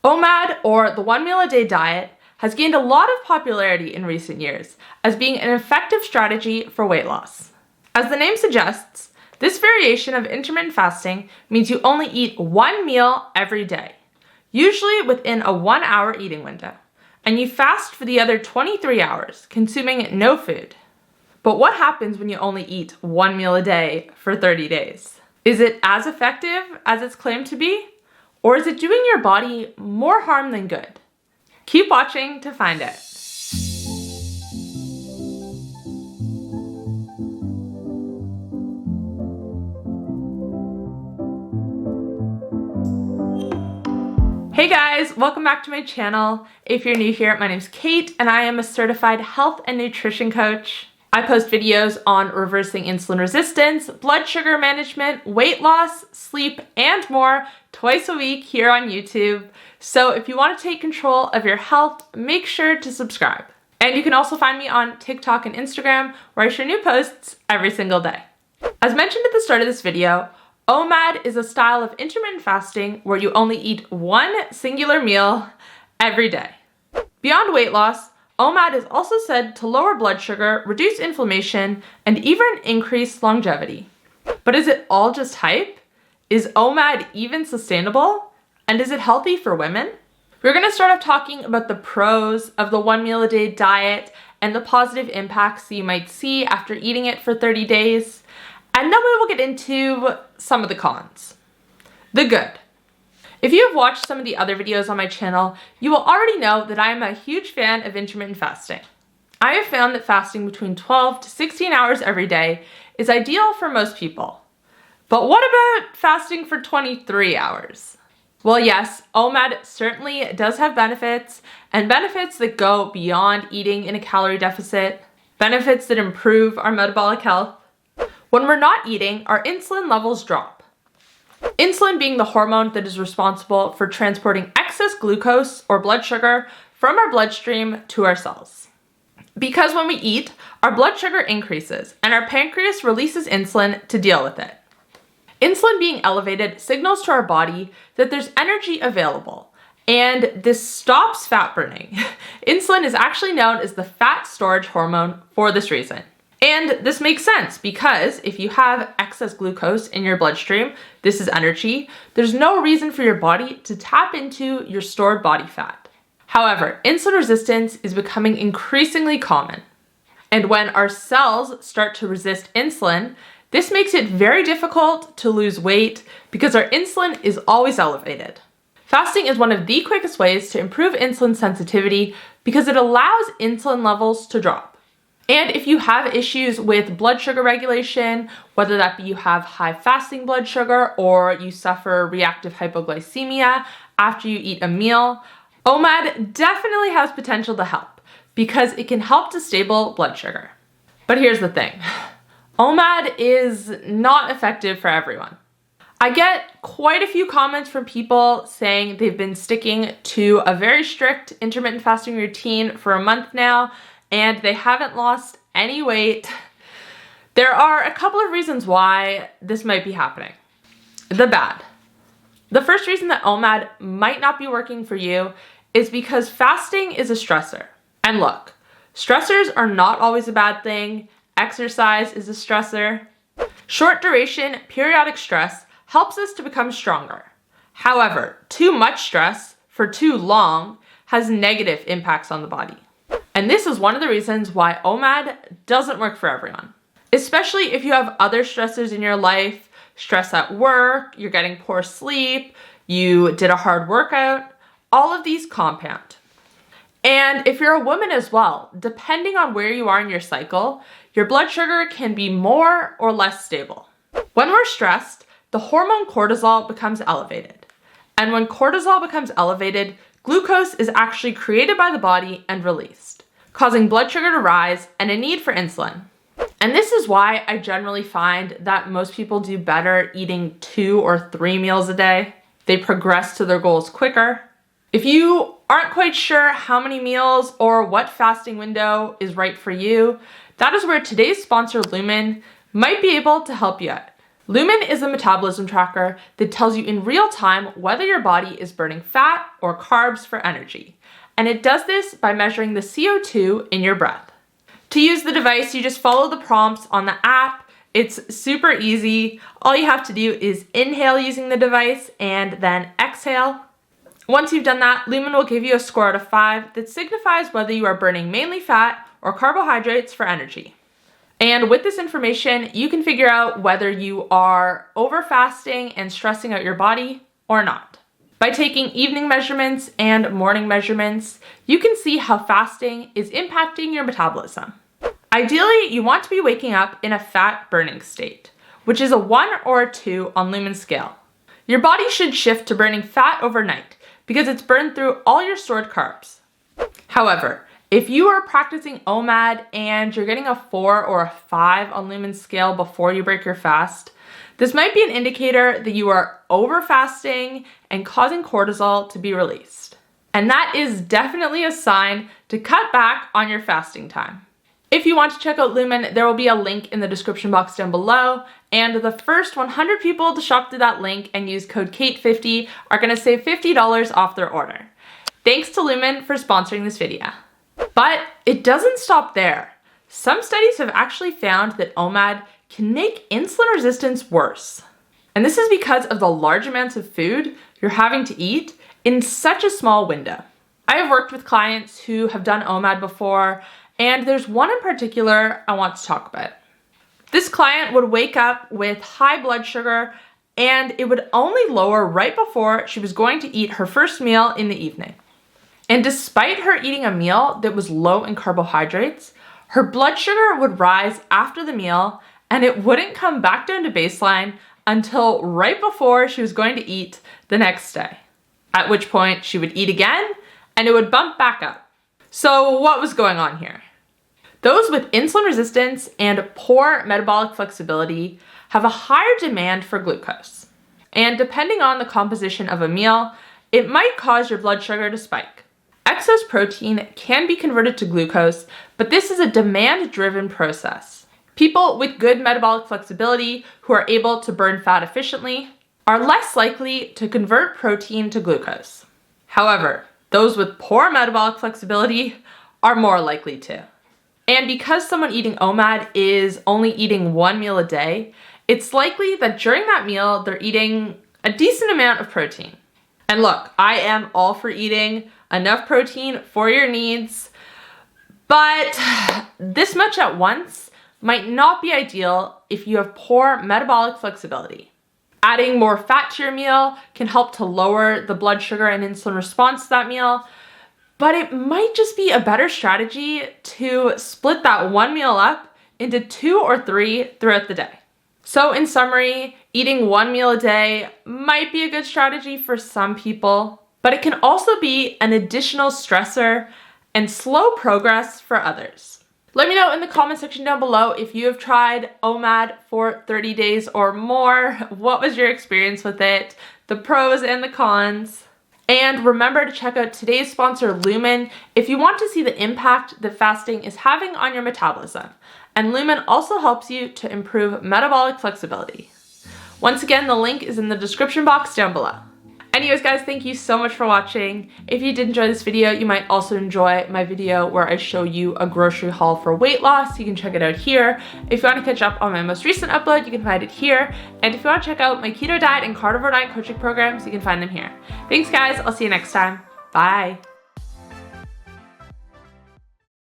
OMAD, or the 1 meal a day diet, has gained a lot of popularity in recent years as being an effective strategy for weight loss. As the name suggests, this variation of intermittent fasting means you only eat one meal every day, usually within a 1-hour eating window, and you fast for the other 23 hours, consuming no food. But what happens when you only eat one meal a day for 30 days? Is it as effective as it's claimed to be? Or is it doing your body more harm than good? Keep watching to find out. Hey guys, welcome back to my channel. If you're new here, my name's Kate and I am a certified health and nutrition coach. I post videos on reversing insulin resistance, blood sugar management, weight loss, sleep, and more twice a week here on YouTube. So if you want to take control of your health, make sure to subscribe. And you can also find me on TikTok and Instagram, where I share new posts every single day. As mentioned at the start of this video, OMAD is a style of intermittent fasting where you only eat one singular meal every day. Beyond weight loss, OMAD is also said to lower blood sugar, reduce inflammation, and even increase longevity. But is it all just hype? Is OMAD even sustainable? And is it healthy for women? We're going to start off talking about the pros of the 1 meal a day diet and the positive impacts that you might see after eating it for 30 days. And then we will get into some of the cons. The good. If you have watched some of the other videos on my channel, you will already know that I am a huge fan of intermittent fasting. I have found that fasting between 12 to 16 hours every day is ideal for most people. But what about fasting for 23 hours? Well, yes, OMAD certainly does have benefits, and benefits that go beyond eating in a calorie deficit, benefits that improve our metabolic health. When we're not eating, our insulin levels drop. Insulin being the hormone that is responsible for transporting excess glucose or blood sugar from our bloodstream to our cells. Because when we eat, our blood sugar increases and our pancreas releases insulin to deal with it. Insulin being elevated signals to our body that there's energy available, and this stops fat burning. Insulin is actually known as the fat storage hormone for this reason. And this makes sense because if you have excess glucose in your bloodstream, this is energy, there's no reason for your body to tap into your stored body fat. However, insulin resistance is becoming increasingly common. And when our cells start to resist insulin, this makes it very difficult to lose weight because our insulin is always elevated. Fasting is one of the quickest ways to improve insulin sensitivity because it allows insulin levels to drop. And if you have issues with blood sugar regulation, whether that be you have high fasting blood sugar or you suffer reactive hypoglycemia after you eat a meal, OMAD definitely has potential to help because it can help to stable blood sugar. But here's the thing, OMAD is not effective for everyone. I get quite a few comments from people saying they've been sticking to a very strict intermittent fasting routine for a month now, and they haven't lost any weight. There are a couple of reasons why this might be happening. The bad. The first reason that OMAD might not be working for you is because fasting is a stressor. And look, stressors are not always a bad thing. Exercise is a stressor. Short duration, periodic stress helps us to become stronger. However, too much stress for too long has negative impacts on the body. And this is one of the reasons why OMAD doesn't work for everyone. Especially if you have other stressors in your life, stress at work, you're getting poor sleep, you did a hard workout, all of these compound. And if you're a woman as well, depending on where you are in your cycle, your blood sugar can be more or less stable. When we're stressed, the hormone cortisol becomes elevated. And when cortisol becomes elevated, glucose is actually created by the body and released, causing blood sugar to rise and a need for insulin. And this is why I generally find that most people do better eating 2 or 3 meals a day. They progress to their goals quicker. If you aren't quite sure how many meals or what fasting window is right for you, that is where today's sponsor Lumen might be able to help you out. Lumen is a metabolism tracker that tells you in real time whether your body is burning fat or carbs for energy. And it does this by measuring the CO2 in your breath. To use the device, you just follow the prompts on the app. It's super easy. All you have to do is inhale using the device and then exhale. Once you've done that, Lumen will give you a score out of 5 that signifies whether you are burning mainly fat or carbohydrates for energy. And with this information, you can figure out whether you are over fasting and stressing out your body or not. By taking evening measurements and morning measurements, you can see how fasting is impacting your metabolism. Ideally, you want to be waking up in a fat burning state, which is a 1 or a 2 on Lumen's scale. Your body should shift to burning fat overnight because it's burned through all your stored carbs. However, if you are practicing OMAD and you're getting a 4 or a 5 on Lumen's scale before you break your fast, this might be an indicator that you are over fasting and causing cortisol to be released. And that is definitely a sign to cut back on your fasting time. If you want to check out Lumen, there will be a link in the description box down below, and the first 100 people to shop through that link and use code KATE50 are going to save $50 off their order. Thanks to Lumen for sponsoring this video. But it doesn't stop there. Some studies have actually found that OMAD can make insulin resistance worse. And this is because of the large amounts of food you're having to eat in such a small window. I have worked with clients who have done OMAD before, and there's one in particular I want to talk about. This client would wake up with high blood sugar, and it would only lower right before she was going to eat her first meal in the evening. And despite her eating a meal that was low in carbohydrates, her blood sugar would rise after the meal, and it wouldn't come back down to baseline until right before she was going to eat the next day, at which point she would eat again and it would bump back up. So what was going on here? Those with insulin resistance and poor metabolic flexibility have a higher demand for glucose. And depending on the composition of a meal, it might cause your blood sugar to spike. Excess protein can be converted to glucose, but this is a demand-driven process. People with good metabolic flexibility who are able to burn fat efficiently are less likely to convert protein to glucose. However, those with poor metabolic flexibility are more likely to. And because someone eating OMAD is only eating 1 meal a day, it's likely that during that meal they're eating a decent amount of protein. And look, I am all for eating enough protein for your needs, but this much at once might not be ideal if you have poor metabolic flexibility. Adding more fat to your meal can help to lower the blood sugar and insulin response to that meal, but it might just be a better strategy to split that 1 meal up into 2 or 3 throughout the day. So in summary, eating 1 meal a day might be a good strategy for some people, but it can also be an additional stressor and slow progress for others. Let me know in the comment section down below if you have tried OMAD for 30 days or more. What was your experience with it? The pros and the cons. And remember to check out today's sponsor, Lumen, if you want to see the impact that fasting is having on your metabolism. And Lumen also helps you to improve metabolic flexibility. Once again, the link is in the description box down below. Anyways, guys, thank you so much for watching. If you did enjoy this video, you might also enjoy my video where I show you a grocery haul for weight loss. You can check it out here. If you want to catch up on my most recent upload, you can find it here. And if you want to check out my keto diet and carnivore diet coaching programs, you can find them here. Thanks, guys. I'll see you next time. Bye.